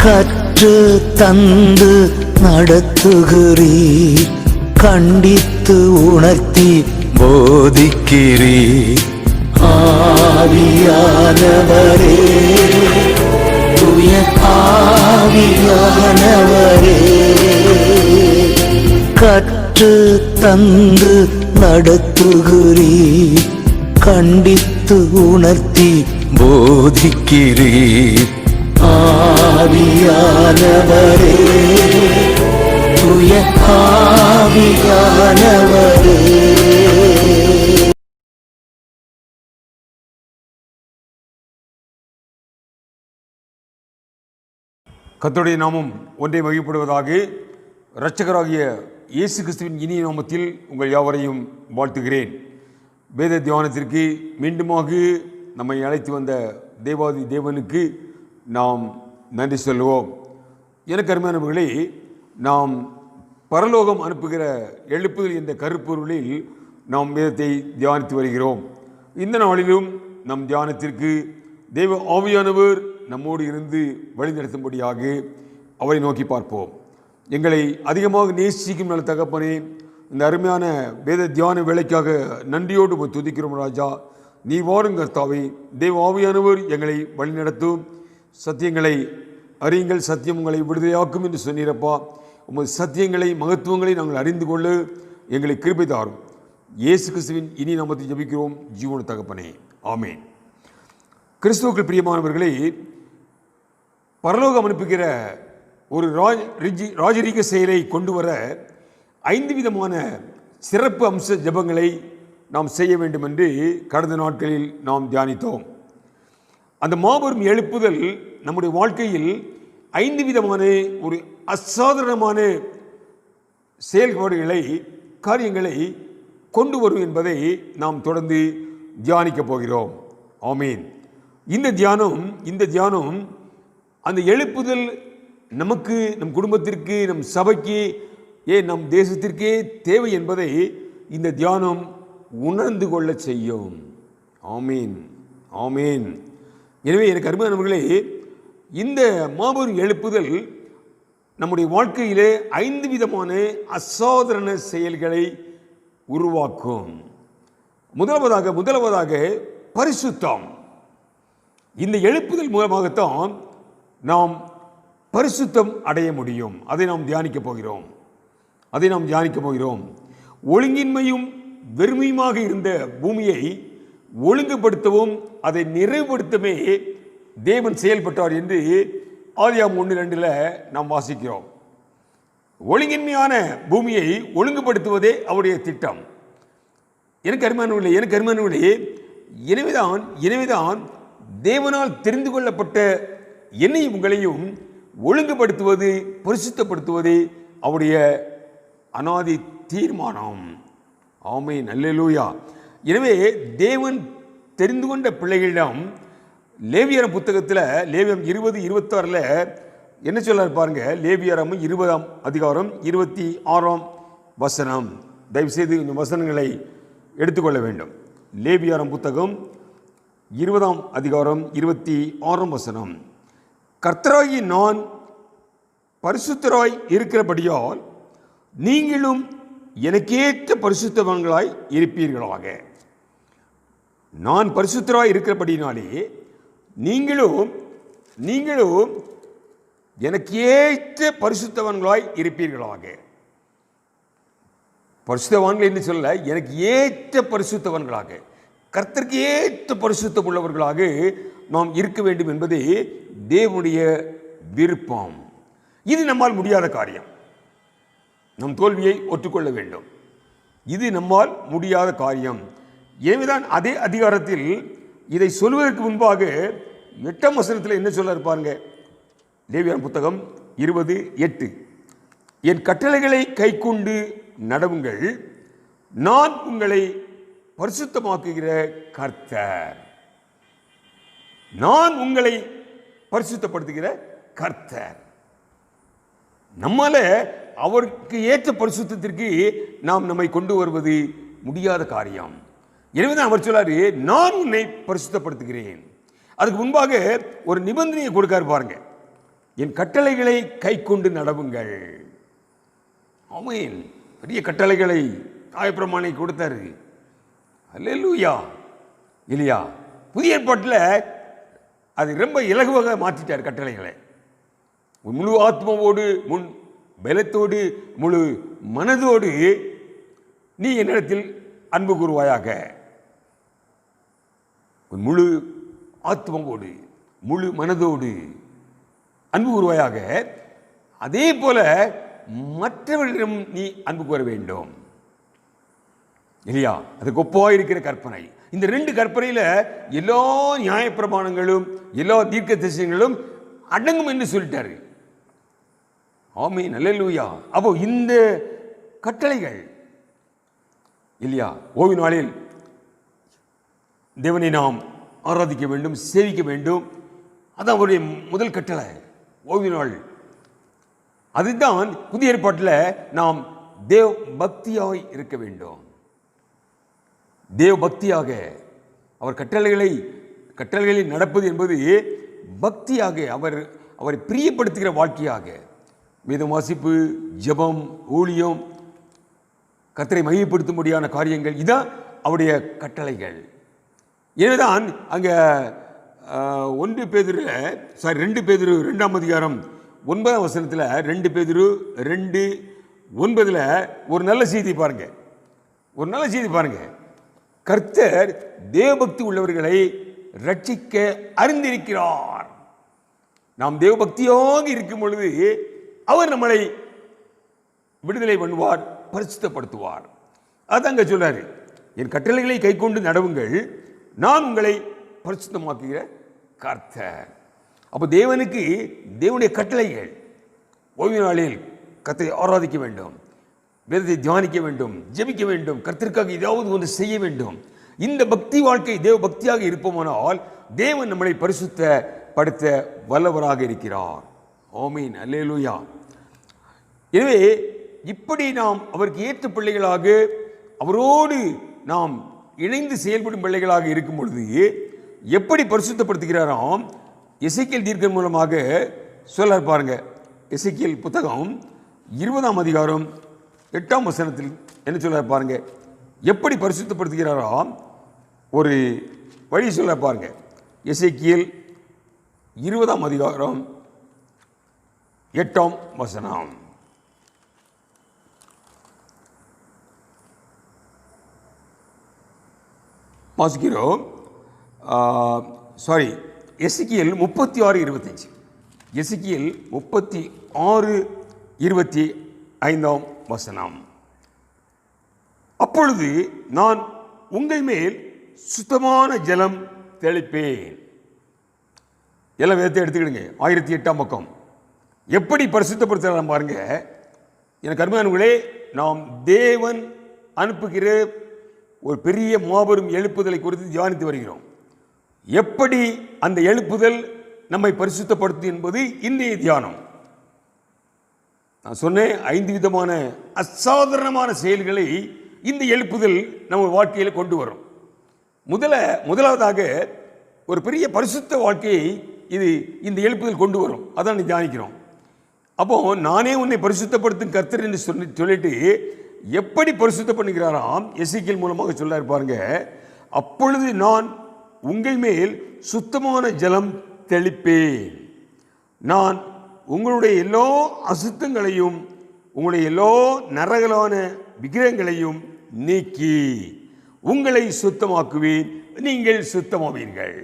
கற்று தந்து நடத்துகிறீர், கண்டித்து உணர்த்தி போதிக்கிறீர். ஆவியானவரே, தூய ஆவியானவரே, கற்று தந்து நடத்துகிறீர், கண்டித்து உணர்த்தி போதிக்கிறீர். ஆவியானவரே, தூய ஆவியானவரே. கர்த்தருடைய நாமம் ஒன்றை மகிழ்ப்படுவதாக. இரட்சகராகிய இயேசு கிறிஸ்துவின் இனிய நாமத்தில் உங்கள் யாவரையும் வாழ்த்துகிறேன். வேத தியானத்திற்கு மீண்டுமாக நம்மை அழைத்து வந்த தேவாதி தேவனுக்கு நாம் நன்றி சொல்லுவோம். எனக்கு அருமையானவர்களே, நாம் பரலோகம் அனுப்புகிற எழுப்புதல் என்ற கருப்பொருளில் நாம் வேதத்தை தியானித்து வருகிறோம். இந்த நாளிலும் நம் தியானத்திற்கு தேவ ஆவியானவர் நம்மோடு இருந்து வழிநடத்தும்படியாக அவரை நோக்கி பார்ப்போம். எங்களை அதிகமாக நேசிக்கும் நல்ல தகப்பனே, இந்த அருமையான வேத தியான வேலைக்காக நன்றியோடு துதிக்கிறோம் ராஜா. நீ வாரும் கர்த்தாவே. தேவ ஆவியானவர் எங்களை வழிநடத்தும். சத்தியங்களை அறியுங்கள், சத்தியம் உங்களை விடுதலையாக்கும் என்று சொன்னீரப்பா. உமது சத்தியங்களை மகத்துவங்களை நாங்கள் அறிந்து கொள்ள எங்களை கிருபை தாரும். இயேசு கிறிஸ்துவின் இனி நாமத்தை ஜெபிக்கிறோம் ஜீவன தகப்பனே, ஆமேன். கிறிஸ்துவுக்குள் பிரியமானவர்களே, பரலோகம் அனுப்புகிற ஒரு ராஜரீக செயலை கொண்டு வர 5 விதமான சிறப்பு அம்ச ஜெபங்களை நாம் செய்ய வேண்டும் என்று கடந்த நாட்களில் நாம் தியானித்தோம். அந்த மாபெரும் எழுப்புதல் நம்முடைய வாழ்க்கையில் 5 விதமான ஒரு அசாதாரணமான செயல்பாடுகளை, காரியங்களை கொண்டு வரும் என்பதை நாம் தொடர்ந்து தியானிக்கப் போகிறோம். ஆமீன். இந்த தியானம் அந்த எழுப்புதல் நமக்கு, நம் குடும்பத்திற்கு, நம் சபைக்கு, நம் தேசத்திற்கே தேவை என்பதை இந்த தியானம் உணர்ந்து கொள்ள செய்யும். ஆமீன், ஆமீன். எனவே எனக்கு அருமையானவர்களே, இந்த மாபெரும் எழுப்புதல் நம்முடைய வாழ்க்கையிலே 5 விதமான அசாதாரண செயல்களை உருவாக்கும். முதலாவதாக பரிசுத்தம். இந்த எழுப்புதல் மூலமாகத்தான் நாம் பரிசுத்தம் அடைய முடியும். அதை நாம் தியானிக்கப் போகிறோம். ஒழுங்கின்மையும் வெறுமையுமாக இருந்த பூமியை ஒழுங்குபடுத்தவும் அதை நிறைவுபடுத்தவே தேவன் செயல்பட்டார் என்று ஆதியாகமம் 1:2 நாம் வாசிக்கிறோம். ஒழுங்கின்மையான பூமியை ஒழுங்குபடுத்துவதே அவருடைய திட்டம். எனக்கு அருமையானவர்களே, எனவேதான் தேவனால் தெரிந்து கொள்ளப்பட்ட என்னையும் உங்களையும் ஒழுங்குபடுத்துவது, பரிசுத்தப்படுத்துவது அவருடைய அநாதி தீர்மானம். ஆமென், அல்லேலூயா. எனவே தேவன் தெரிந்து கொண்ட பிள்ளைகளிடம் லேவியரம் புத்தகத்தில் லேவியம் 20:26 என்ன சொல்ல பாருங்க. லேவியரம் 20ஆம் அதிகாரம் 26ஆம் வசனம். தயவுசெய்து இந்த வசனங்களை எடுத்துக்கொள்ள வேண்டும். லேவியரம் புத்தகம் 20ஆம் அதிகாரம் 26ஆம் வசனம். கர்த்தராகி நான் பரிசுத்தராய் இருக்கிறபடியால் நீங்களும் எனக்கேற்ற பரிசுத்தவான்களாய் இருப்பீர்களாக. நான் பரிசுத்தராய் இருக்கிறபடினாலே நீங்களும் எனக்கு ஏற்ற பரிசுத்தவான்களாய் இருப்பீர்களாக. பரிசுத்தவான்கள் என்று சொல்ல, எனக்கு ஏற்ற பரிசுத்தவான்களாக, கர்த்தருக்கு ஏற்ற பரிசுத்தம் உள்ளவர்களாக நாம் இருக்க வேண்டும் என்பது தேவனுடைய விருப்பம். இது நம்மால் முடியாத காரியம். நம் தோல்வியை ஒற்றுக்கொள்ள வேண்டும். இது நம்மால் முடியாத காரியம். ஏனென்றால் அதே அதிகாரத்தில் இதை சொல்வதற்கு முன்பாக 8ஆம் வசனத்தில் என்ன சொல்ல இருப்பாருங்க. லேவியர் புத்தகம் 20:8. என் கட்டளைகளை கைக்கொண்டு நடவுங்கள், நான் உங்களை பரிசுத்தமாக்குகிற கர்த்தர். நான் உங்களை பரிசுத்தப்படுத்துகிற கர்த்தர். நம்மால அவருக்கு ஏற்ற பரிசுத்தத்திற்கு நாம் நம்மை கொண்டு வருவது முடியாத காரியம். எனவேதான் அவர் சொல்லாரு, நான் உன்னை பரிசுத்தப்படுத்துகிறேன். அதுக்கு முன்பாக ஒரு நிபந்தனையை கொடுக்காரு பாருங்க. என் கட்டளைகளை கை கொண்டு நடவுங்கள். ஆமென். பெரிய கட்டளைகளை நியாயப்பிரமாணி கொடுத்தாரு. அல்லேலூயா. இல்லையா? புதிய ஏற்பாட்டில் அது ரொம்ப இலகுவாக மாற்றிட்டார் கட்டளைகளை. முழு ஆத்மாவோடு, முன் பலத்தோடு, முழு மனதோடு நீ என்னிடத்தில் அன்பு கூறுவாயாக. முழு ஆத்மாவோடு, முழு மனதோடு அன்பு கூறுவாயாக. அதே போல மற்றவர்களிடம் நீ அன்பு கூற வேண்டும். இல்லையா? அதுக்கு ஒப்பா இருக்கிற கற்பனை. இந்த 2 கற்பனையில எல்லா நியாயப்பிரமாணங்களும் எல்லா தீர்க்க தரிசனங்களும் அடங்கும் என்று சொல்லிட்டாரு. ஆமென். அல்லேலூயா. அப்போ இந்த கட்டளைகள் இல்லையா, ஓய்வு நாளில் தேவனை நாம் ஆராதிக்க வேண்டும், சேவிக்க வேண்டும். அதான் அவருடைய முதல் கட்டளை, ஓய்வு நாள். அதுதான் புதிய ஏற்பாட்டில் நாம் தேவ பக்தியாய் இருக்க வேண்டும். தேவ பக்தியாக அவர் கட்டளைகளில் நடப்பது என்பது பக்தியாக, அவரை பிரியப்படுத்துகிற வாழ்க்கையாக, வேதம் வாசிப்பு, ஜெபம், ஊழியம், கர்த்தரை மையப்படுத்தும்படியான காரியங்கள், இதான் அவருடைய கட்டளைகள். எனவேதான் அங்கே 2 பேதுரு 2ஆம் அதிகாரம் 9ஆம் வசனத்தில் 2 பேதுரு 2:9 ஒரு நல்ல செய்தி பாருங்க. கர்த்தர் தேவபக்தி உள்ளவர்களை ரட்சிக்க அறிந்திருக்கிறார். நாம் தேவபக்தியாக இருக்கும் பொழுது அவர் நம்மளை விடுதலை பண்ணுவார், பரிசுத்தப்படுத்துவார். அதாங்க சொல்றாரு, என் கட்டளைகளை கை கொண்டு நடவுங்கள், நான் உங்களை பரிசுத்தமாக்குகிற கர்த்தர். அப்போ தேவனுடைய கட்டளைகள், ஓய்வு நாளில் கர்த்தரை ஆராதிக்க வேண்டும், வேதத்தை தியானிக்க வேண்டும், ஜெபிக்க வேண்டும், கர்த்தருக்காக ஏதாவது ஒன்று செய்ய வேண்டும். இந்த பக்தி வாழ்க்கை தேவ பக்தியாக இருப்போமானால் தேவன் நம்மளை பரிசுத்தப்படுத்த வல்லவராக இருக்கிறார். ஆமென். அல்லேலூயா. எனவே இப்படி நாம் அவருக்கு ஏற்ற பிள்ளைகளாக, அவரோடு நாம் இணைந்து செயல்படும் பிள்ளைகளாக இருக்கும் பொழுது எப்படி பரிசுத்தப்படுத்துகிறாராம் எசேக்கியேல் தீர்க்கன் மூலமாக சொல்ல பாருங்க. எசேக்கியேல் புத்தகம் 20ஆம் அதிகாரம் 8ஆம் வசனத்தில் என்ன சொல்ல பாருங்க. எப்படி பரிசுத்தப்படுத்துகிறாராம் ஒரு வழி சொல்ல பாருங்க. எசேக்கியேல் 20ஆம் அதிகாரம் 8ஆம் வசனம். வாசிக்கிறோம். எசேக்கியேல் 36:25. எசேக்கியேல் 36:25 வசனம். அப்பொழுது நான் உங்கள் மேல் சுத்தமான ஜலம் தெளிப்பேன். எல்லாம் வேதத்தை எடுத்துக்கிடுங்க. 1008ஆம் பக்கம். எப்படி பரிசுத்தப்படுத்தலாம் பாருங்க. எனக்கு அருமையானவர்களே, நாம் தேவன் அனுப்புகிற ஒரு பெரிய மாபெரும் எழுப்புதலை குறித்து தியானித்து வருகிறோம். எப்படி அந்த எழுப்புதல் நம்மை பரிசுத்தப்படுத்தும் என்பது இன்றைய தியானம். நான் சொன்னேன், 5 விதமான அசாதாரணமான செயல்களை இந்த எழுப்புதல் நம்ம வாழ்க்கையில் கொண்டு வரும். முதலாவதாக ஒரு பெரிய பரிசுத்த வாழ்க்கையை இந்த எழுப்புதல் கொண்டு வரும். அதான் தியானிக்கிறோம். அப்போ நானே உன்னை பரிசுத்தப்படுத்தும் கர்த்தர் என்று சொல்லிட்டு எப்படி பரிசுத்த பண்ணுகிறாராம் எசேக்கியேல் மூலமாக சொல்ல பாருங்க. அப்பொழுது நான் உங்கள் மேல் சுத்தமான ஜலம் தெளிப்பேன், நான் உங்களுடைய எல்லா அசுத்தங்களையும் உங்களுடைய எல்லா நரகலான விக்கிரகங்களையும் நீக்கி உங்களை சுத்தமாக்குவேன், நீங்கள் சுத்தமாவீர்கள்.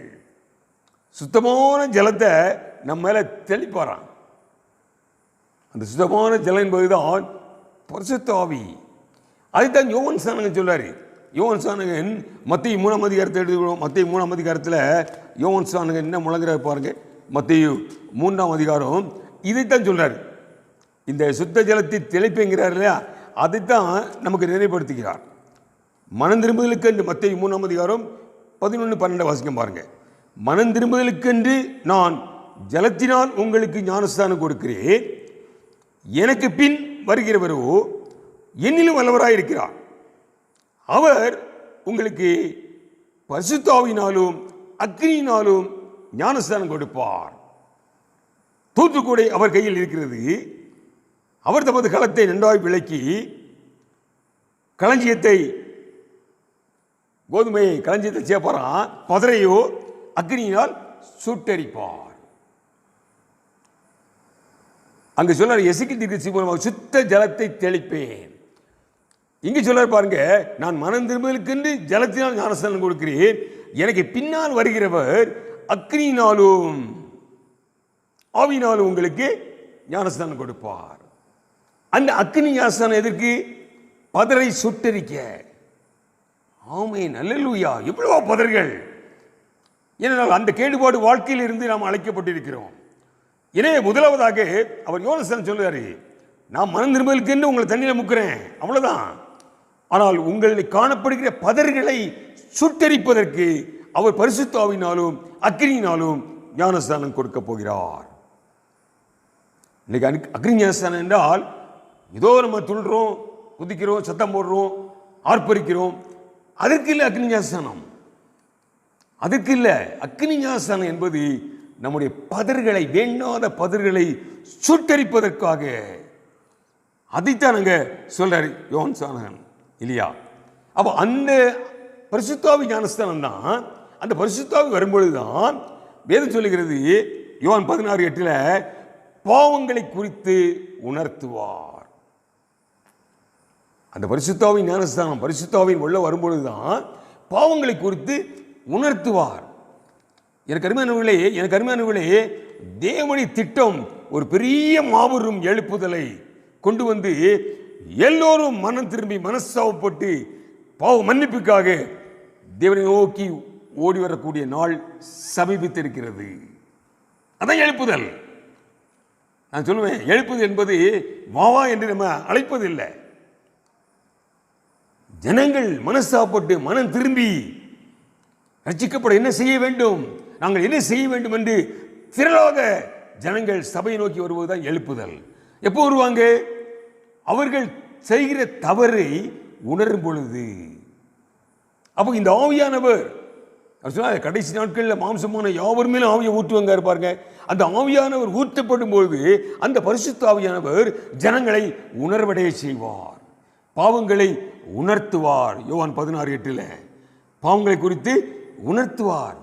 சுத்தமான ஜலத்தை நம்ம மேல தெளிப்பாராம். அந்த சுத்தமான ஜலம் என்பதுதான் பரிசுத்த ஆவி. அதுதான் யோவான் ஸ்நானகன் சொல்றாரு. யோவான் ஸ்நானகன் மத்தேயு 3ஆம் அதிகாரத்தை எடுத்துக்கிறோம். மத்தேயு 3ஆம் அதிகாரத்தில் யோவான் ஸ்நானகன் என்ன முழங்குறாரு பாருங்க. மத்தேயு 3ஆம் அதிகாரம் இதைத்தான் சொல்றாரு. இந்த சுத்த ஜலத்தை தெளிப்புங்கிறார் இல்லையா, அதைத்தான் நமக்கு நினைவுபடுத்துகிறார். மனம் திரும்புதலுக்கு என்று மத்தேயு 3ஆம் அதிகாரம் 11-12 வாசிக்கம் பாருங்க. மனம் திரும்புதலுக்கென்று நான் ஜலத்தினால் உங்களுக்கு ஞானஸ்தானம் கொடுக்கிறேன், எனக்கு பின் வருகிறவரோ என்னிலும் வல்லவராயிருக்கிறார், அவர் உங்களுக்கு பரிசுத்த ஆவியினாலும் அக்கினியினாலும் ஞானஸ்தானம் கொடுப்பார். தூத்துக்குடை அவர் கையில் இருக்கிறது. அவர் தமது களத்தை நன்றாய் விளக்கி களஞ்சியத்தை கோதுமையை களஞ்சியத்தை சேர்ப்பாராம், பதரையோ அக்னியினால் சுட்டரிப்பார். அங்கு சொல்றார் எசேக்கியேல் தீர்க்கதரிசி மூலமாக சுத்த ஜலத்தை தெளிப்பேன். இங்கு சொல்றார் பாருங்க, நான் மனம் திரும்பலுக்கென்று ஜலத்தினால் ஞானஸ்நானம் கொடுக்கிறேன், எனக்கு பின்னால் வருகிறவர் அக்னியினாலும் ஆவியினாலும் உங்களுக்கு ஞானஸ்நானம் கொடுப்பார். அந்த அக்னி ஞானஸ்நானம் எதற்கு? பதரை சுட்டரிக்க. ஆமென், அல்லேலூயா. எவ்வளவோ பதர்கள்! ஏனென்றால் அந்த கேடுபாடு வாழ்க்கையில் இருந்து நாம் அழைக்கப்பட்டிருக்கிறோம். எனவே முதலாவதாக அவர் யோனஸ்நானம் சொல்றாரு, நான் மனம் திரும்பலுக்கென்று உங்களை தண்ணீரை முக்கிறேன், அவ்வளவுதான். ஆனால் உங்களில் காணப்படுகிற பதர்களை சுட்டரிப்பதற்கு அவர் பரிசுத்த ஆவியினாலும் அக்னியினாலும் ஞானஸ்நானம் கொடுக்க போகிறார். இன்னைக்கு அக்னி ஞானஸ்நானம் என்றால் ஏதோ நம்ம துள்ளுறோம், குதிக்கிறோம், சத்தம் போடுறோம், ஆர்ப்பரிக்கிறோம், அதற்கு இல்லை அக்னி ஞானஸ்நானம். அதற்கு இல்லை. அக்னி ஞானஸ்நானம் என்பது நம்முடைய பதர்களை, வேண்டாத பதர்களை சுட்டரிப்பதற்காக. அதைத்தான் அங்க சொல்றாரு யோவான் இல்லையா? அப்போ அந்த பரிசுத்தாவி ஞானஸ்தானம் தான். அந்த பரிசுத்தாவி வரும்பொழுதுதான் வேதம் சொல்லுகிறது யோவான் 16:8 பாவங்களை குறித்து உணர்த்துவார். அந்த பரிசுத்தாவின் ஞானஸ்தானம் பரிசுத்தாவின் உள்ள வரும்பொழுதுதான் பாவங்களை குறித்து உணர்த்துவார். எனக்கு அருமையானவர்களே, தேவனுடைய திட்டம் ஒரு பெரிய மாபெரும் எழுப்புதலை கொண்டு வந்து எல்லோரும் மனம் திரும்பி மனஸ்தாபப்பட்டு பாவ மன்னிப்புக்காக தேவனை நோக்கி ஓடி வரக்கூடிய நாள் சமீபித்திருக்கிறது. அதான் எழுப்புதல். நான் சொல்லுவேன், எழுப்புதல் என்பது வாவா என்று நம்ம அழைப்பதில்லை. ஜனங்கள் மனஸ்தாபப்பட்டு மனம் திரும்பி ரட்சிக்கப்பட என்ன செய்ய வேண்டும், நாங்கள் என்ன செய்ய வேண்டும் என்று திரளாக ஜனங்கள் சபையை நோக்கி வருவதுதான் எழுப்புதல். எப்போ வருவாங்க? அவர்கள் செய்கிற தவறை உணரும் பொழுது. அப்போ இந்த ஆவியானவர் கடைசி நாட்களில் மாம்சமான யாவர் மேலும் ஆவியை ஊற்றுவாங்க இருப்பாருங்க. அந்த ஆவியானவர் ஊற்றப்படும் பொழுது அந்த பரிசுத்த ஆவியானவர் ஜனங்களை உணர்வடைய செய்வார், பாவங்களை உணர்த்துவார். யோவான் 16:8 பாவங்களை குறித்து உணர்த்துவார்.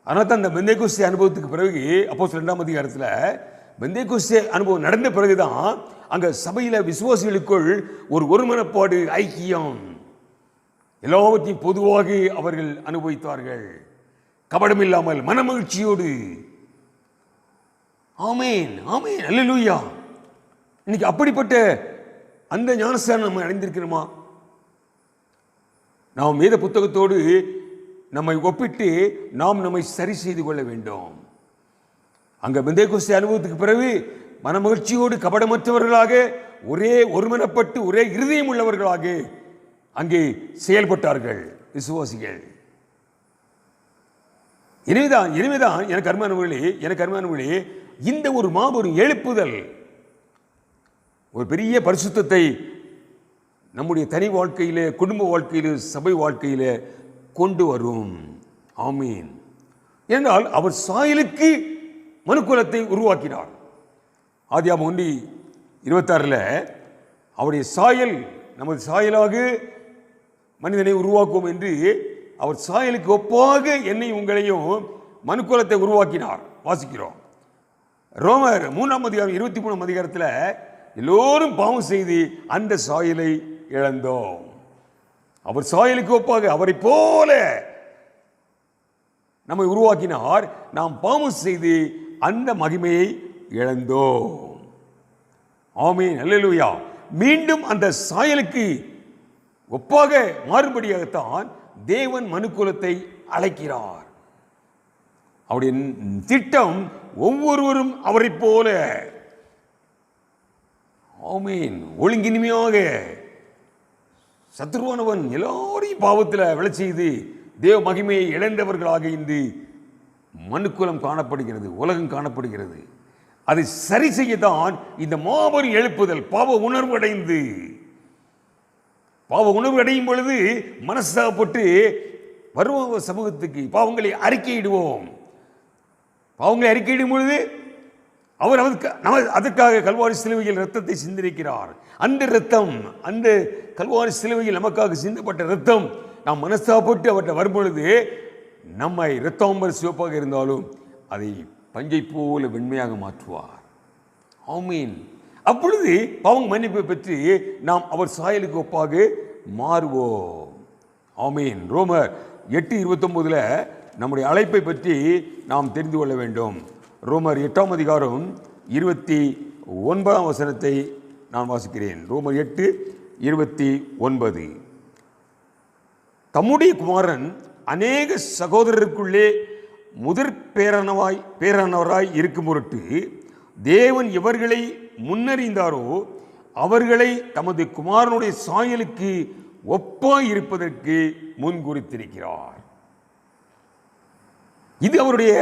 அதனால தான் அந்த பெந்தேகோஸ்தே அனுபவத்துக்கு பிறகு அப்போஸ்தலர் 2ஆம் அதிகாரத்தில் பெந்தேகோஸ்தே அனுபவம் நடந்த பிறகுதான் அங்க சபையில விசுவாசிகளுக்குள் ஒரு ஒருமனப்பாடு, ஐக்கியம், எல்லாவற்றையும் பொதுவாக அவர்கள் அனுபவித்தார்கள், கபடம் இல்லாமல் மனமகிழ்ச்சியோடு. ஆமேன், ஆமேன், அல்லேலூயா. இன்னைக்கு அப்படிப்பட்ட அந்த ஞானஸ்தானம் நம்ம அடைந்திருக்கிறோமா? நாம் வேத புத்தகத்தோடு நம்மை ஒப்பிட்டு நாம் நம்மை சரி செய்து கொள்ள வேண்டும். அங்க பெந்தேகோஸ்தே அனுபவத்துக்கு பிறகு மனமகிழ்ச்சியோடு கபடமற்றவர்களாக ஒரே ஒருமனப்பட்டு ஒரே இருதயம் உள்ளவர்களாக அங்கே செயல்பட்டார்கள் விசுவாசிகள். எனவேதான் எனக்கு அருமையானவர்களே, இந்த ஒரு மாபெரும் எழுப்புதல் ஒரு பெரிய பரிசுத்தத்தை நம்முடைய தனி வாழ்க்கையிலே, குடும்ப வாழ்க்கையிலே, சபை வாழ்க்கையிலே கொண்டு வரும். ஆமீன். என்றால் அவர் சாயலுக்கு மனுக்குலத்தை உருவாக்கினார். ஆதியாகமம் 1:26 அவருடைய சாயல், நமது சாயலாக மனிதனை உருவாக்குவோம் என்று அவர் சாயலுக்கு ஒப்பாக என்னை உங்களையும் மனுக்குலத்தை உருவாக்கினார். வாசிக்கிறோம். ரோமர் 3ஆம் அதிகாரம் 23ஆம் அதிகாரத்தில் எல்லோரும் பாவம் செய்து அந்த சாயலை இழந்தோம். அவர் சாயலுக்கு ஒப்பாக அவரை போல நம்மை உருவாக்கினார். நாம் பாவம் செய்து அந்த மகிமையை இழந்தோம். ஆமென், அல்லேலூயா. மீண்டும் அந்த சாயலுக்கு ஒப்பாக மாறுபடியாகத்தான் தேவன் மனுக்குலத்தை அழைக்கிறார். அவருடைய திட்டம் ஒவ்வொருவரும் அவரை போல ஆமென் ஒழுங்கின்மையாக சத்துருவானவன் எல்லாரையும் பாவத்தில் விழச் செய்து தேவ மகிமையை இழந்தவர்களாக இன்று மனுக்குலம் காணப்படுகிறது, உலகம் காணப்படுகிறது. அதை சரி செய்யத்தான் இந்த மாபெரும் எழுப்புதல். பாவ உணர்வு அடையும் பொழுது மனஸ்தாபப்பட்டு வருவோம் சமூகத்துக்கு, பாவங்களை அறிக்கையிடுவோம். பாவங்களை அறிக்கையிடும் பொழுது அவர் அதற்காக கல்வாரி சிலுவையில் இரத்தத்தை சிந்திருக்கிறார். அந்த இரத்தம், அந்த கல்வாரி சிலுவையில் நமக்காக சிந்தப்பட்ட இரத்தம் நாம் மனஸ்தாப்பட்டு அவற்றை வரும்பொழுது நம்மை இரத்தாம்பர் சிவப்பாக இருந்தாலும் அதை பஞ்சை போல வெண்மையாக மாற்றுவார். ஆமீன். அப்பொழுது பாவம் மன்னிப்பை பெற்று நாம் அவர் சாயலுக்கு ஒப்பாக மாறுவோம். ஆமீன். ரோமர் 8:29 நம்முடைய அழைப்பை பற்றி நாம் தெரிந்து கொள்ள வேண்டும். ரோமர் 8ஆம் அதிகாரம் 29ஆம் வசனத்தை நான் வாசிக்கிறேன். ரோமர் 8:29. தம்முடைய குமாரன் அநேக சகோதரருக்குள்ளே முதற் பேரானவராய் இருக்கும் பொருட்டு தேவன் எவர்களை முன்னறிந்தாரோ அவர்களை தமது குமாரனுடைய சாயலுக்கு ஒப்பாய் இருப்பதற்கு முன்குறித்திருக்கிறார். இது அவருடைய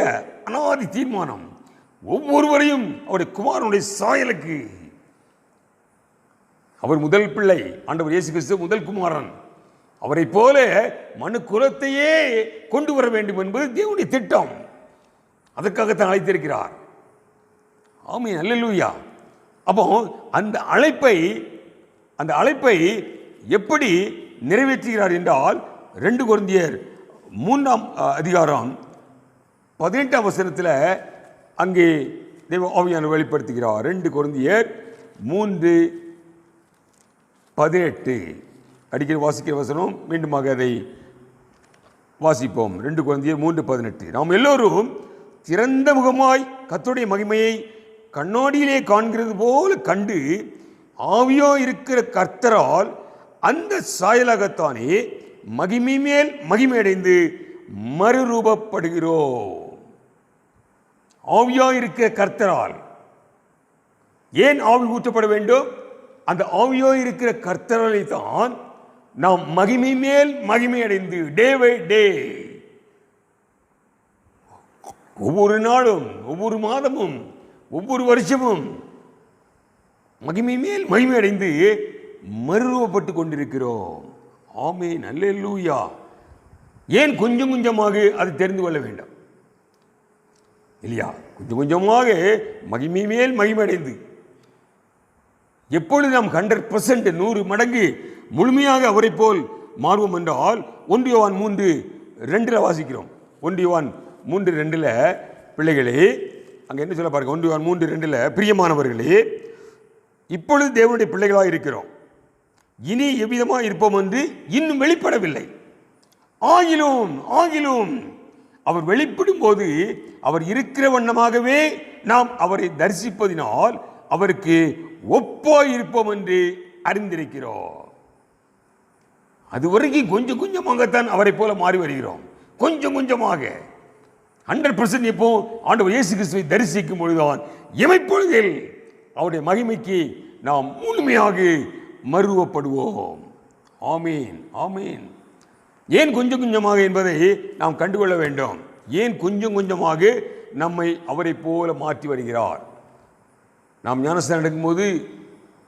அனாதி தீர்மானம். ஒவ்வொருவரையும் அவருடைய குமாரனுடைய சாயலுக்கு. அவர் முதல் பிள்ளை, ஆண்டவர் இயேசு கிறிஸ்து முதல் குமாரன். அவரை போல மனு குலத்தையே கொண்டு வர வேண்டும் என்பது தேவனுடைய திட்டம். அதற்காகத்தான் அழைத்திருக்கிறார். ஆமென். அல்லேலூயா. அப்போ அந்த அழைப்பை எப்படி நிறைவேற்றுகிறார் என்றால் 2 கொரிந்தியர் 3ஆம் அதிகாரம் 18ஆம் வசனத்தில் அங்கே தேவ ஆவியானவர் வெளிப்படுத்துகிறார். 2 கொரிந்தியர் 3:18 அடிக்கடி வாசிக்கிற வசனம். மீண்டுமாக அதை வாசிப்போம். 2 கொரிந்தியர் 3:18. நாம் எல்லோரும் திறந்த முகமாய் கர்த்தருடைய மகிமையை கண்ணாடியிலே காண்கிறது போல கண்டு ஆவியோ இருக்கிற கர்த்தரால் அந்த சாயலாகத்தானே மகிமை மேல் மகிமை அடைந்து மறுரூபப்படுகிறோம். ஆவியா இருக்கிற கர்த்தரால். ஏன் ஆவி ஊற்றப்பட வேண்டும்? அந்த ஆவியோ இருக்கிற கர்த்தராலை தான் நாம் மகிமை மேல் மகிமை அடைந்து டே பை டே, ஒவ்வொரு நாளும், ஒவ்வொரு மாதமும், ஒவ்வொரு வருஷமும் மகிமை மேல் மகிமை அடைந்து மறுரூபப்பட்டு கொண்டிருக்கிறோம். ஆமென். அல்லேலூயா. ஏன் கொஞ்சம் கொஞ்சமாக அது தெரிந்து கொள்ள வேண்டும் இல்லையா? கொஞ்சம் கொஞ்சமாக மகிமை மேல் மகிமை அடைந்து எப்பொழுது நாம் 100% 100 மடங்கு முழுமையாக அவரை போல் மாறுவோம் என்றால் 1 யோவான் 3:2 வாசிக்கிறோம். 1 யோவான் 3:2 பிள்ளைகளே, அங்கே என்ன சொல்ல பாருங்க. 1 யோவான் 3:2 பிரியமானவர்களே, இப்பொழுது தேவனுடைய பிள்ளைகளாக இருக்கிறோம், இனி எவ்விதமாக இருப்போம் என்று இன்னும் வெளிப்படவில்லை. ஆகிலும் அவர் வெளிப்படும் போது அவர் இருக்கிற வண்ணமாகவே நாம் அவரை தரிசிப்பதினால் அவருக்கு ஒப்பாய் இருப்போம் என்று அறிந்திருக்கிறோம். அதுவரைக்கும் கொஞ்சம் கொஞ்சமாகத்தான் அவரை போல மாறி வருகிறோம். கொஞ்சம் கொஞ்சமாக 100% எப்போ ஆண்டவர் இயேசு கிறிஸ்துவை தரிசிக்கும் பொழுதுதான் இமைப்பொழுதில் அவருடைய மகிமைக்கு நாம் முழுமையாக மறுரூபப்படுவோம். ஆமீன். ஆமீன். ஏன் கொஞ்சம் கொஞ்சமாக என்பதை நாம் கண்டுகொள்ள வேண்டும். ஏன் கொஞ்சம் கொஞ்சமாக நம்மை அவரை போல மாற்றி வருகிறார்? நாம் ஞானஸ்தானம் நடக்கும்போது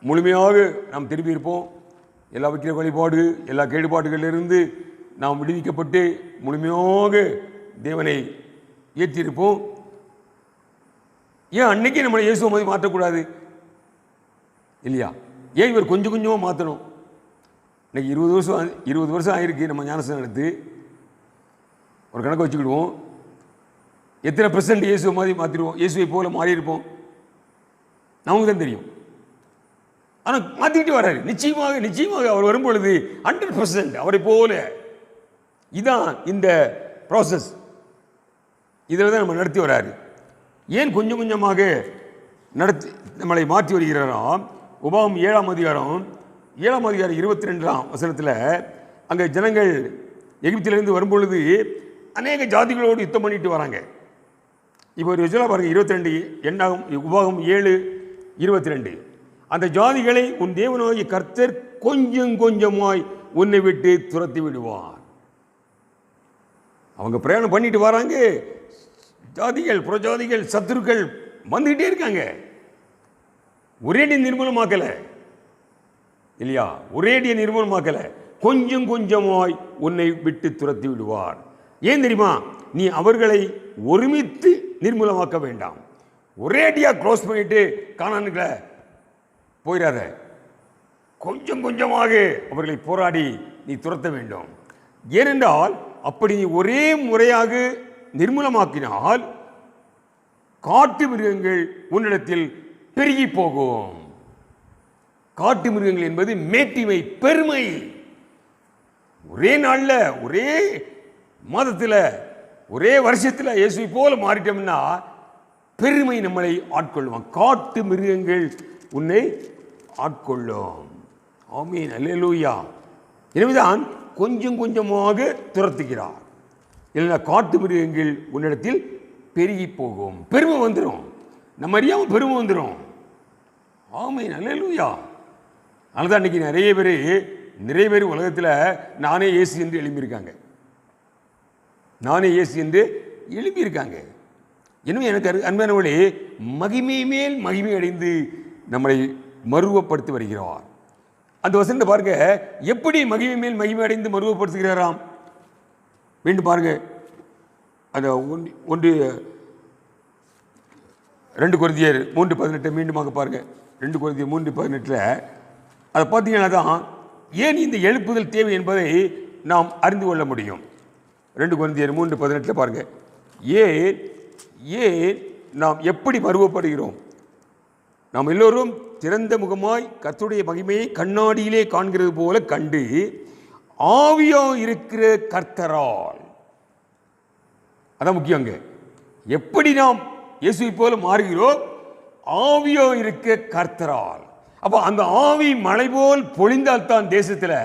முழுமையாக நாம் திரும்பியிருப்போம். எல்லா விக்கிர வழிபாடு, எல்லா கேடுபாடுகளிலிருந்து நாம் விடுவிக்கப்பட்டு முழுமையாக தேவனை ஏற்றிருப்போம். ஏன் அன்னைக்கு நம்மளை இயேசுவை மாதிரி மாற்றக்கூடாது இல்லையா? ஏன் இவர் கொஞ்சம் கொஞ்சமாக மாற்றணும்? இன்னைக்கு 20 வருஷம் ஆயிருக்கு நம்ம ஞானஸ்தானம் எடுத்து. ஒரு கணக்கு வச்சுக்கிடுவோம். எத்தனை % இயேசுவை மாதிரி மாற்றிடுவோம், இயேசுவை போல மாறியிருப்போம்? நமக்கு தான் தெரியும். ஆனால் மாற்றிக்கிட்டு வர்றாரு. நிச்சயமாக அவர் வரும்பொழுது 100% அவரை போல. இதுதான் இந்த ப்ராசஸ். இதில் தான் நம்ம நடத்தி வர்றாரு. ஏன் கொஞ்சம் கொஞ்சமாக நம்மளை மாற்றி வருகிறாராம்? உபாகம் 7ஆம் அதிகாரம் 22ஆம் வசனத்தில் அங்கே ஜனங்கள் எகிப்திலிருந்து வரும்பொழுது அநேக ஜாதிகளோடு யுத்தம் பண்ணிட்டு வராங்க. இப்போ ஒரு யோசனை பாருங்கள். 22 எண்ணாகும். உபாகம் 7:22. அந்த ஜாதிகளை உன் தேவனாகிய கர்த்தர் கொஞ்சம் கொஞ்சமாய் உன்னை விட்டு துரத்தி விடுவார். அவங்க பிரயாணம் பண்ணிட்டு வராங்க. ஜாதிகள், புறஜாதிகள், சத்துருக்கள் வந்துகிட்டே இருக்காங்க. ஒரேடி நிர்மூலமாக்கலை இல்லையா? ஒரேடிய நிர்மூலமாக்கலை. கொஞ்சம் கொஞ்சமாய் உன்னை விட்டு துரத்தி விடுவார். ஏன் தெரியுமா? நீ அவர்களை ஒருமித்து நிர்மூலமாக்க வேண்டாம், ஒரேடியாக க்ளோஸ் பண்ணிட்டு கானானுக்குள்ள போயிடாத. கொஞ்சம் கொஞ்சமாக அவர்களை போராடி நீ துரத்த வேண்டும். ஏனென்றால் அப்படி ஒரே முறையாக நிர்மூலமாக்கினால் காட்டு மிருகங்கள் உன்னிடத்தில் பெருகி போகும். காட்டு மிருகங்கள் என்பது மேட்டிமை, பெருமை. ஒரே நாளில், ஒரே மாதத்தில், ஒரே வருஷத்தில் இயேசுவை போல மாறிட்டோம்னா பெருமை நம்மளை ஆட்கொள்ளும். காட்டு மிருகங்கள் உன்னை ஆட்கொள்ளும். ஆமீன், அல்லேலூயா. எனவேதான் கொஞ்சம் கொஞ்சமாக துரத்துகிறார். இல்லைன்னா காட்டு மிருகங்கள் உன்னிடத்தில் பெருகி போகும். பெருமை வந்துடும், நம்ம அறியாமல் பெருமை வந்துடும். ஆமீன், அல்லேலூயா. அதனால்தான் இன்னைக்கு நிறைய பேர் உலகத்தில் நானே இயேசு என்று எழுப்பியிருக்காங்க. நானே இயேசு என்று எழுப்பியிருக்காங்க. எனவே எனக்கு அன்பானவர்களே, மகிமை மேல் மகிமை அடைந்து நம்மளை மருவப்படுத்தி வருகிறார். அந்த வசனத்தை பாருங்க, எப்படி மகிமை மேல் மகிமை அடைந்து மருவப்படுத்துகிறாராம். மீண்டும் பாருங்க, அந்த 2 கொரிந்தியர் 3:18 மீண்டுமாக பாருங்க. 2 கொரிந்தியர் 3:18 அதை பார்த்தீங்கன்னா தான் ஏன் இந்த எழுப்புதல் தேவை என்பதை நாம் அறிந்து கொள்ள முடியும். 2 கொரிந்தியர் 3:18 பாருங்க. ஏன் நாம் எப்படி மருவப்படுகிறோம்? நாம் எல்லோரும் திறந்த முகமாய் கர்த்தருடைய மகிமையை கண்ணாடியிலே காண்கிறது போல கண்டு ஆவியா இருக்கிற கர்த்தரால். அதான் முக்கியங்க. எப்படி நாம் இயேசுவை போல மாறுகிறோம்? ஆவியா இருக்க கர்த்தரால். அப்போ அந்த ஆவி மழை போல் பொழிந்தால்தான் தேசத்தில்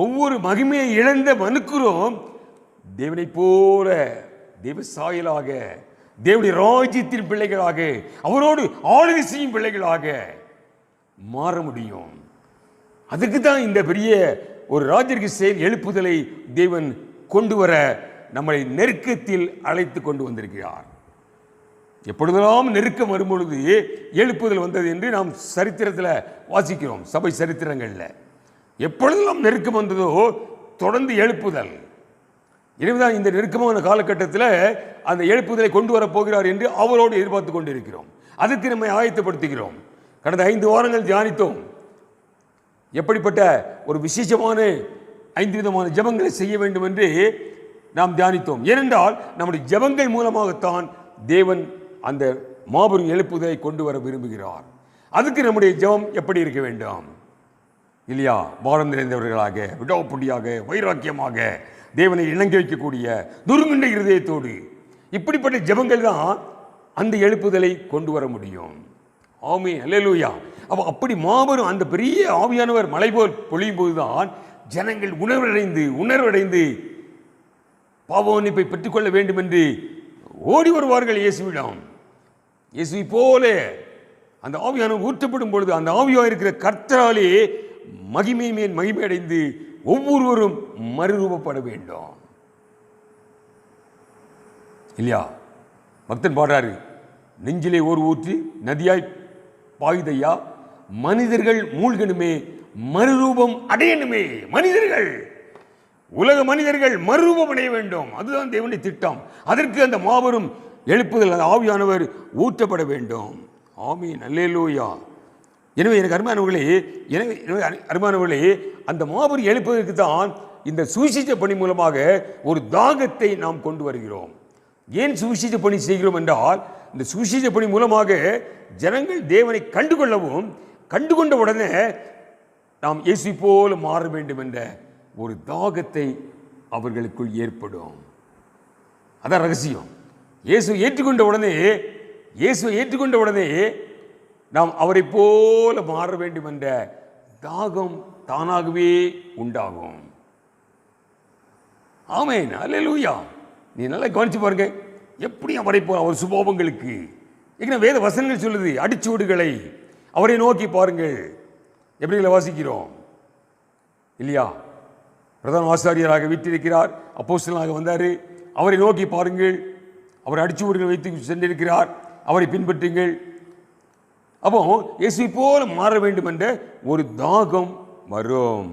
ஒவ்வொரு மகிமையை இழந்த மனுக்குறோம் தேவனை போல, தேவ சாயலாக, தேவனுடைய ராஜ்யத்தின் பிள்ளைகளாக, அவரோடு ஆளுகை செய்யும் பிள்ளைகளாக மாற முடியும். அதுக்கு தான் இந்த பெரிய ஒரு ராஜ்ய செயல் எழுப்புதலை தேவன் கொண்டு வர நம்மளை நெருக்கத்தில் அழைத்து கொண்டு வந்திருக்கிறார். எப்பொழுதெல்லாம் நெருக்கம் வரும்பொழுது எழுப்புதல் வந்தது என்று நாம் சரித்திரத்தில் வாசிக்கிறோம். சபை சரித்திரங்களில் எப்பொழுதெல்லாம் நெருக்கம் வந்ததோ தொடர்ந்து எழுப்புதல். எனவேதான் இந்த நெருக்கமான காலகட்டத்தில் அந்த எழுப்புதலை கொண்டு வரப் போகிறார் என்று அவரோடு எதிர்பார்த்து கொண்டிருக்கிறோம். அதுக்கு நம்மை ஆயத்தப்படுத்துகிறோம். கடந்த 5 வாரங்கள் தியானித்தோம். எப்படிப்பட்ட ஒரு விசேஷமான 5 விதமான ஜெபங்களை செய்ய வேண்டும் என்று நாம் தியானித்தோம். ஏனென்றால் நம்முடைய ஜெபங்கள் மூலமாகத்தான் தேவன் அந்த மாபெரும் எழுப்புதலை கொண்டு வர விரும்புகிறார். அதுக்கு நம்முடைய ஜெபம் எப்படி இருக்க வேண்டும் இல்லையா? பாரம் நிறைந்தவர்களாக, விடாப்புடியாக, வைராக்கியமாக, தேவனை இணங்கி வைக்கக்கூடிய நொறுங்குண்ட இருதயத்தோடு, இப்படிப்பட்ட ஜெபங்கள் தான் அந்த எழுப்புதலை கொண்டு வர முடியும். ஆமென், அல்லேலூயா. அப்படி மாபெரும் அந்த பெரிய ஆவியானவர் மலை போல் பொழியும் போதுதான் ஜனங்கள் உணர்வடைந்து பாவமன்னிப்பை பெற்றுக்கொள்ள வேண்டும் என்று ஓடி வருவார்கள் இயேசுவிடம். இயேசுவை போல அந்த ஆவியானவர் ஊற்றப்படும் பொழுது அந்த ஆவியாக இருக்கிற கர்த்தராலே மகிமை மேல் மகிமை அடைந்து ஒவ்வொருவரும் மறுரூபப்பட வேண்டும் இல்லையா? பக்தன் பாடுறாரு, நெஞ்சிலே ஒரு ஊற்றி நதியாய் பாயுதையா, மனிதர்கள் மூழ்கணுமே, மறுரூபம் அடையணுமே. மனிதர்கள், உலக மனிதர்கள் மறுரூபம் அடைய வேண்டும். அதுதான் தேவனுடைய திட்டம். அதற்கு அந்த மாபெரும் எழுப்புதல், அந்த ஆவியானவர் ஊற்றப்பட வேண்டும். ஆமீன், அல்லேலூயா. எனவே எனக்கு அருமானவர்களே, அந்த மாபெரும் எழுப்புதலுக்கு தான் இந்த சுவிசேஷ பணி மூலமாக ஒரு தாகத்தை நாம் கொண்டு வருகிறோம். ஏன் சுவிசேஷ பணி செய்கிறோம் என்றால், இந்த சுவிசேஷ பணி மூலமாக ஜனங்கள் தேவனை கண்டுகொள்ளவும், கண்டுகொண்ட உடனே நாம் இயேசு போல மாற வேண்டும் என்ற ஒரு தாகத்தை அவர்களுக்குள் ஏற்படும். அதான் ரகசியம். இயேசுவை ஏற்றுக்கொண்ட உடனே நாம் அவரை போல மாற வேண்டும் என்ற தாகம் தானாகவே உண்டாகும். ஆமென், அல்லேலூயா. நீ நல்லா கவனிச்சு பாருங்க, எப்படி அவரை போல அவர் சுபாவங்களுக்கு வேத வசனங்கள் சொல்லுது, அடிச்சுவடுகளை அவரை நோக்கி பாருங்கள். எப்படி வாசிக்கிறோம் இல்லையா? பிரதான ஆசாரியராக வீட்டிருக்கிறார், அப்போஸ்தலனாக வந்தார். அவரை நோக்கி பாருங்கள், அவர் அடிச்சுவடுகளை வைத்து சென்றிருக்கிறார், அவரை பின்பற்றுங்கள். அப்போ இயேசுவை போல மாற வேண்டும் என்ற ஒரு தாகம் வரும்.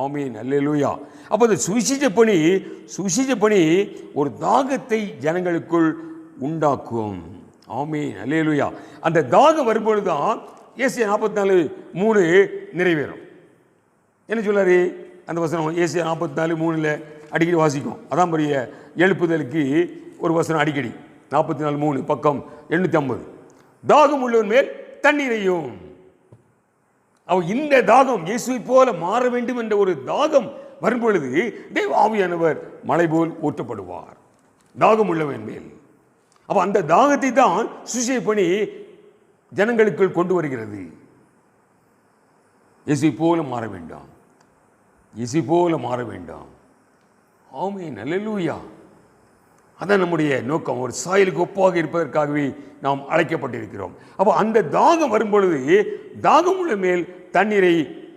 ஆமீன், அல்லேலூயா. அப்போ இந்த சுவிசேஷ பணி ஒரு தாகத்தை ஜனங்களுக்குள் உண்டாக்கும். ஆமென், அல்லேலூயா. அந்த தாகம் வரும்பொழுது தான் ஏசாயா 44:3 நிறைவேறும். என்ன சொல்லாரு அந்த வசனம்? ஏசாயா 44:3 அடிக்கடி வாசிக்கும். அதான் பெரிய எழுப்புதலுக்கு ஒரு வசனம் அடிக்கடி. 44:3 பக்கம் 850. தாகம் உள்ளவன் மேல் தண்ணீரையும். இந்த தாகம் இயேசுவை போல மாற வேண்டும் என்ற ஒரு தாகம் வரும்பொழுது தேவ ஆவியானவர் மலை போல் ஊற்றப்படுவார் தாகம் உள்ளவன் மேல். அந்த தாகத்தை தான் சுவிசேஷ பணி ஜனங்களுக்குள் கொண்டு வருகிறது. இயேசுவை போல மாற வேண்டாம், இயேசுவை போல மாற வேண்டாம். ஆமென், அல்லேலூயா. அதான் நம்முடைய நோக்கம். ஒரு சாயலுக்கு ஒப்பாக இருப்பதற்காகவே நாம் அழைக்கப்பட்டிருக்கிறோம். அந்த தாகம் வரும்பொழுது தாகம் உள்ள மேல் தண்ணீரை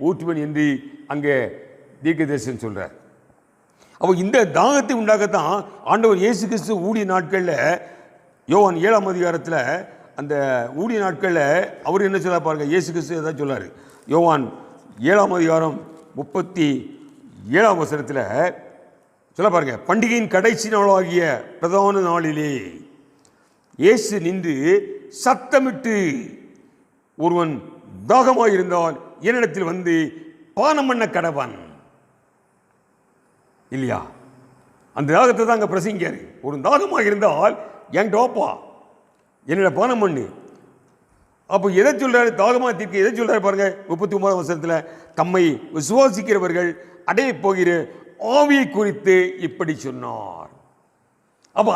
ஊற்றுவன் என்று அங்கே தீர்க்கதரிசனம் சொல்றார். இந்த தாகத்தை உண்டாகத்தான் ஆண்டவர் இயேசு கிறிஸ்து ஊழிய நாட்களில் யோவான் 7ஆம் அதிகாரத்தில் அந்த ஊழிய நாட்களில் அவர் என்ன சொல்ல பாருங்க. இயேசு கிறிஸ்து தான் சொல்லார். யோவான் 7ஆம் அதிகாரம் 37ஆம் வசனத்தில் சொல்ல பாருங்க. பண்டிகையின் கடைசி நாளாகிய பிரதான நாளிலே இயேசு நின்று சத்தமிட்டு, ஒருவன் தாகமாக இருந்தால் என்னிடத்தில் வந்து பானம் பண்ண கடவன். இல்லையா? அந்த தாகத்தை தான் அங்கே பிரசங்கியாரு. ஒரு தாகமாக இருந்தால் என்கிட்ட வாப்பா, என்னோட பானம் பண்ணு. அப்போ எதை சொல்றாரு? தாகமாக தீர்க்க எதை சொல்றாரு பாருங்க. 39ஆம் வசனத்தில் தம்மை விசுவாசிக்கிறவர்கள் அடைய போகிற ஆவியை குறித்து இப்படி சொன்னார்.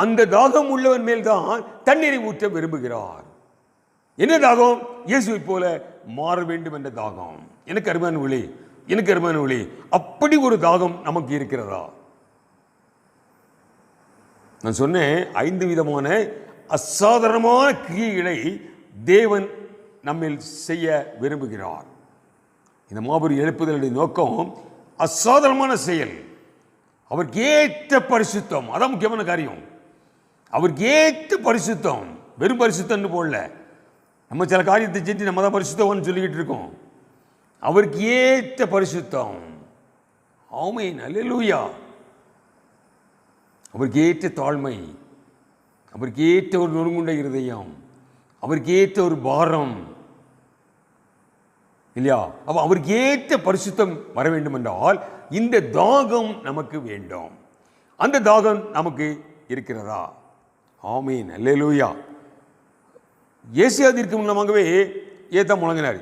அந்த தாகம் உள்ளவன் மேல் தான் தண்ணீரை ஊற்ற விரும்புகிறார். என்ன தாகம்? இயேசுவை போல மாற வேண்டும் என்ற தாகம். எனக்கு அருமையான ஒளி, அப்படி ஒரு தாகம் நமக்கு இருக்கிறதா? நான் சொன்னேன் 5 விதமான அசாதாரணமான கிரியைகளை தேவன் நம்மில் செய்ய விரும்புகிறார். இந்த மாபெரும் எழுப்புதலுடைய நோக்கம் அசாதாரணமான செயல், அவருக்கு ஏற்ற பரிசுத்தம். அதான் முக்கியமான காரியம். அவருக்கு ஏற்ற பரிசுத்தம். வெறும் பரிசுத்தம்னு போடல. நம்ம சில காரியத்தை செஞ்சு நம்ம தான் பரிசுத்தம்னு சொல்லிக்கிட்டு இருக்கோம். அவருக்கு ஏற்ற பரிசுத்தம். ஆமென், அல்லேலூயா. அவருக்கு ஏற்ற தாழ்மை, அவருக்கு ஏற்ற ஒரு நொறுங்குண்ட இருதயம், அவருக்கு ஏற்ற ஒரு பாரம். இல்லையா? அவருக்கு ஏற்ற பரிசுத்தம் வர வேண்டும் என்றால் இந்த தாகம் நமக்கு வேண்டும். அந்த தாகம் நமக்கு இருக்கிறதா? ஆமென், அல்லேலூயா. ஏசாயா தீர்க்க மூலமாகவே ஏத்தா முழங்கினார்.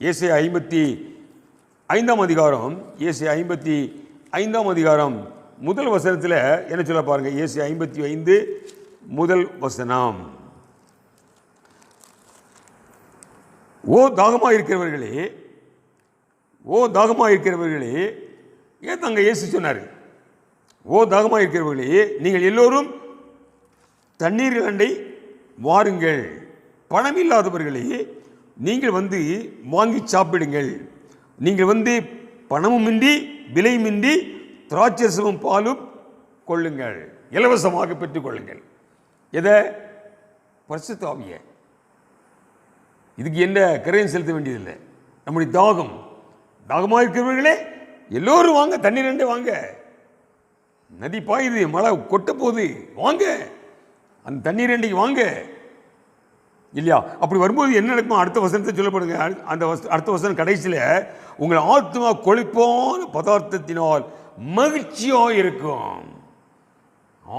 ஏசாயா 55ஆம் அதிகாரம், ஏசாயா 55ஆம் அதிகாரம் முதல் வசனத்தில் என்ன சொல்ல பாருங்க. ஏசாயா 55 முதல் வசனம். ஓ தாகமாக இருக்கிறவர்களே, ஓ தாகமாக இருக்கிறவர்களே, ஏன் அங்கே இயேசு சொன்னார்? ஓ தாகமாக இருக்கிறவர்களே, நீங்கள் எல்லோரும் தண்ணீர் அண்டை வாருங்கள். பணம் இல்லாதவர்களே, நீங்கள் வந்து வாங்கி சாப்பிடுங்கள். நீங்கள் வந்து பணமுமின்றி விலையுமின்றி திராட்சரசமும் பாலும் கொள்ளுங்கள், இலவசமாக பெற்றுக்கொள்ளுங்கள். எதை? பரிசுத்த ஆவியை. இதுக்கு என்ன கரையம் செலுத்த வேண்டியதில்லை. நம்முடைய தாகமாக இருக்கிறவர்களே எல்லோரும் வாங்க, தண்ணீர் அண்டை வாங்க. நதி பாயுது, மழை கொட்ட போகுது, வாங்க அந்த தண்ணீர் அண்டைக்கு வாங்க. இல்லையா? அப்படி வரும்போது என்ன நடக்கும்? அடுத்த வசனத்தை சொல்லப்படுங்க. அந்த அடுத்த வசனம் கடைசியில் உங்கள் ஆத்மா கொழுப்பான பதார்த்தத்தினால் மகிழ்ச்சியாக இருக்கும்.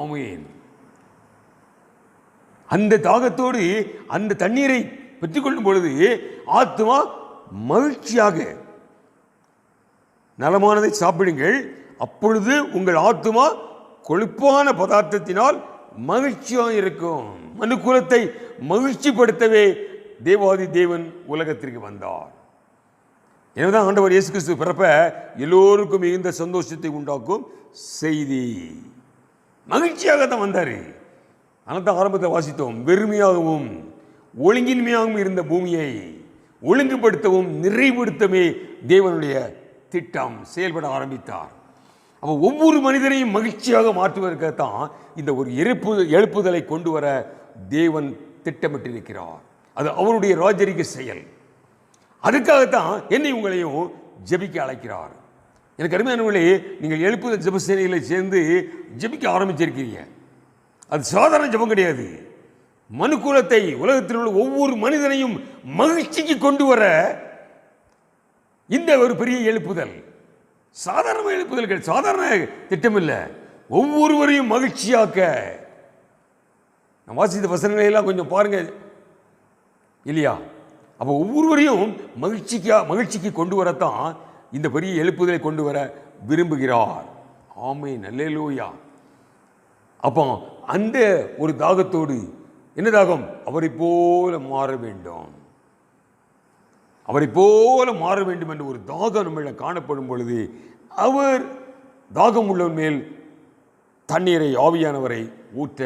ஆமென். அந்த தாகத்தோடு அந்த தண்ணீரை பெற்றுக்கொள்ளும் பொழுது ஆத்மா மகிழ்ச்சியாக, நலமானதை சாப்பிடுங்கள், அப்பொழுது உங்கள் ஆத்மா கொழுப்பான பதார்த்தத்தினால் மகிழ்ச்சியாக இருக்கும். மனுக்குலத்தை மகிழ்ச்சிப்படுத்தவே தேவாதி தேவன் உலகத்திற்கு வந்தார். எனவேதான் ஆண்டவர் இயேசு கிறிஸ்து பிறப்ப எல்லோருக்கும் மிகுந்த சந்தோஷத்தை உண்டாக்கும் செய்தி. மகிழ்ச்சியாக தான் வந்தார். ஆனால் தான் ஆரம்பத்தை வாசித்தோம். வெறுமையாகவும் ஒழுங்கின்மையாகவும் இருந்த பூமியை ஒழுங்குபடுத்தவும் நிறைவுபடுத்தவே தேவனுடைய திட்டம் செயல்பட ஆரம்பித்தார். அப்போ ஒவ்வொரு மனிதனையும் மகிழ்ச்சியாக மாற்றுவதற்காகத்தான் இந்த ஒரு எழுப்புதலை கொண்டு வர தேவன் திட்டமிட்டிருக்கிறார். அது அவருடைய ராஜரிக செயல். அதுக்காகத்தான் என்னை உங்களையும் ஜெபிக்க அழைக்கிறார். எனக்கு அருமையானவர்களே, நீங்கள் எழுப்புதல் ஜெப சேனைகளை சேர்ந்து ஜெபிக்க ஆரம்பிச்சிருக்கிறீங்க. அது சாதாரண ஜெபம் கிடையாது. மனுக்குலத்தை, உலகத்தில் உள்ள ஒவ்வொரு மனிதனையும் மகிழ்ச்சிக்கு கொண்டு வர இந்த ஒரு பெரிய எழுப்புதல். சாதாரண எழுப்புதல்கள், சாதாரண திட்டம் இல்லை, ஒவ்வொருவரையும் மகிழ்ச்சியாக்க. நான் வாசித்த வசனங்களை எல்லாம் கொஞ்சம் பாருங்க இல்லையா? அப்போ ஒவ்வொருவரையும் மகிழ்ச்சிக்கு கொண்டு வரத்தான் இந்த பெரிய எழுப்புதலை கொண்டு வர விரும்புகிறார். ஆமென், அல்லேலூயா. அப்போ அந்த ஒரு தாகத்தோடு, என்ன தாகம்? அவரை போல மாற வேண்டும், அவரை போல மாற வேண்டும் என்ற ஒரு தாகம் நம்மள காணப்படும் பொழுது, அவர் தாகம் உள்ளவன் மேல் தண்ணீரை, ஆவியானவரை ஊற்ற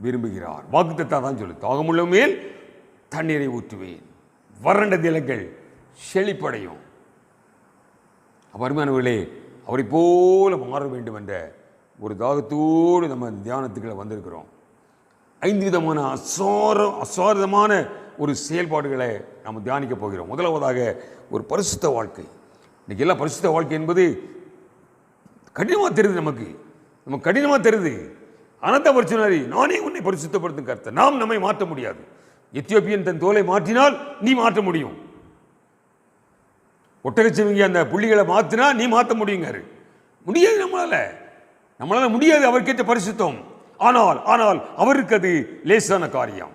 விரும்புகிறார். வாக்குத்தத்தம் தான் சொல்லு, தாகம் உள்ளவன் மேல் தண்ணீரை ஊற்றுவேன், வறண்ட நிலங்கள் செழிப்படையும். அருமையானவர்களே, அவரை போல மாற வேண்டும் என்ற ஒரு தாகத்தோடு நம்ம தியானத்துக்குள்ள வந்திருக்கிறோம். 5 விதமான அசாரமான ஒரு செயல்பாடுகளை நாம் தியானிக்க போகிறோம். முதலாவதாக ஒரு பரிசுத்த வாழ்க்கை. இன்னைக்கு எல்லாம் பரிசுத்த வாழ்க்கை என்பது கடினமாக தெரியுது, நமக்கு கடினமாக தெரியுது. அனந்த பரிசுனாரி, நானே உன்னை பரிசுத்தப்படுத்தும் கர்த்தர். நாம் நம்மை மாற்ற முடியாது. எத்தியோப்பியன் தன் தோலை மாற்றினால் நீ மாற்ற முடியும். ஒட்டகச்சிவிங்கி அந்த புள்ளிகளை மாற்றினா நீ மாற்ற முடியுங்காரு. முடியாது, நம்மளால முடியாது அவர் கேட்ட பரிசுத்தம். ஆனால் அவருக்கு அது லேசான காரியம்.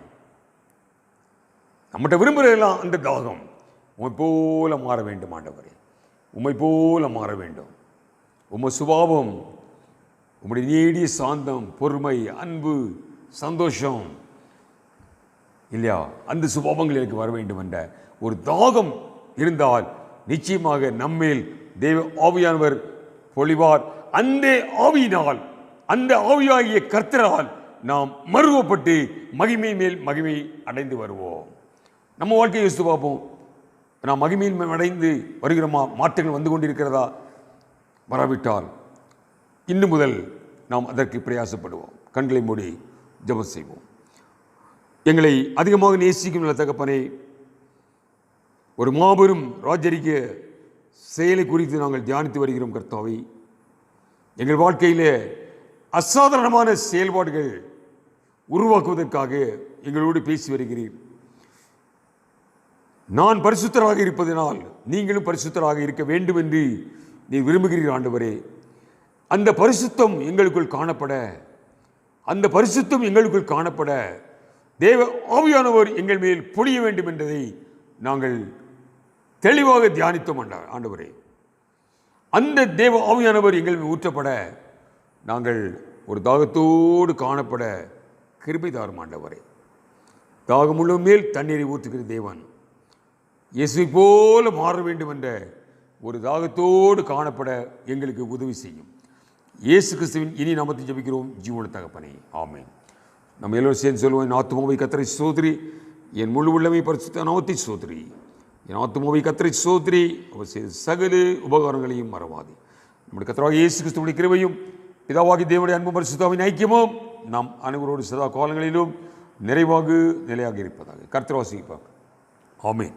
நம்மகிட்ட விரும்புகிறதெல்லாம் அந்த தாகம். உம்மை போல மாற வேண்டும் ஆண்டவரே, உம்மை போல மாற வேண்டும். உம்மை சுபாவம், உம்முடைய நீடிய சாந்தம், பொறுமை, அன்பு, சந்தோஷம் இல்லையா, அந்த சுபாவங்கள் எனக்கு வர வேண்டும் என்ற ஒரு தாகம் இருந்தால் நிச்சயமாக நம்மேல் தேவ ஆவியானவர் பொழிவார். அந்த ஆவியினால், அந்த ஆவியாகிய கர்த்தரால் நாம் மறுவப்பட்டு மகிமை மேல் மகிமை அடைந்து வருவோம். நம்ம வாழ்க்கையை யோசித்து பார்ப்போம். நாம் மகிமையில் அடைந்து வருகிறோமா? மாற்றங்கள் வந்து கொண்டிருக்கிறதா? வராவிட்டால் இன்று முதல் நாம் அதற்கு பிரயாசப்படுவோம். கண்களை மூடி ஜெபம் செய்வோம். எங்களை அதிகமாக நேசிக்கும் நல்ல தகப்பனே, ஒரு மாபெரும் ராஜரிக செயலை குறித்து நாங்கள் தியானித்து வருகிறோம். கர்த்தாவை, எங்கள் வாழ்க்கையில் அசாதாரணமான செயல்பாடுகள் உருவாக்குவதற்காக எங்களோடு பேசி வருகிறீர். நான் பரிசுத்தராக இருப்பதனால் நீங்களும் பரிசுத்தராக இருக்க வேண்டும் என்று நீ விரும்புகிறீர் ஆண்டவரே. அந்த பரிசுத்தம் எங்களுக்குள் காணப்பட தேவ ஆவியானவர் எங்கள் மேல் பொழிய வேண்டும் என்பதை நாங்கள் தெளிவாக தியானித்தோம் ஆண்டவரே. அந்த தேவ ஆவியானவர் எங்கள் மேல் ஊற்றப்பட நாங்கள் ஒரு தாகத்தோடு காணப்பட கிருபை தாரும் ஆண்டவரே. தாகமுள்ள மேல் தண்ணீரை ஊற்றுகிற தேவன், இயேசுவை போல மாற வேண்டும் என்ற ஒரு தாகத்தோடு காணப்பட எங்களுக்கு உதவி செய்யும். இயேசு கிறிஸ்துவின் இனி நாமத்தை ஜெபிக்கிறோம் ஜீவன தகப்பனே, ஆமென். நம்ம எல்லோரும் சேர்ந்து சொல்லுவோம். என் ஆத்துமாவை கர்த்தரை ஸ்தோத்திரி, என் முழு உள்ளமை பரிசுத்த நாமத்தை ஸ்தோத்திரி. என் ஆத்துமாவை கர்த்தரை ஸ்தோத்திரி, அவர் செய்த சகல உபகாரங்களையும் மறவாது. நம்முடைய கர்த்தராகிய இயேசு கிறிஸ்துவின் கிருபையும் பிதாவாகிய தேவனுடைய அன்பும் பரிசுத்தாவின் ஐக்கியமும் நாம் அனைவரோடு சதா காலங்களிலும் நிறைவாக நிலையாக இருப்பதாக. கர்த்தர் ஆசீர்வதிப்பார். ஆமென்.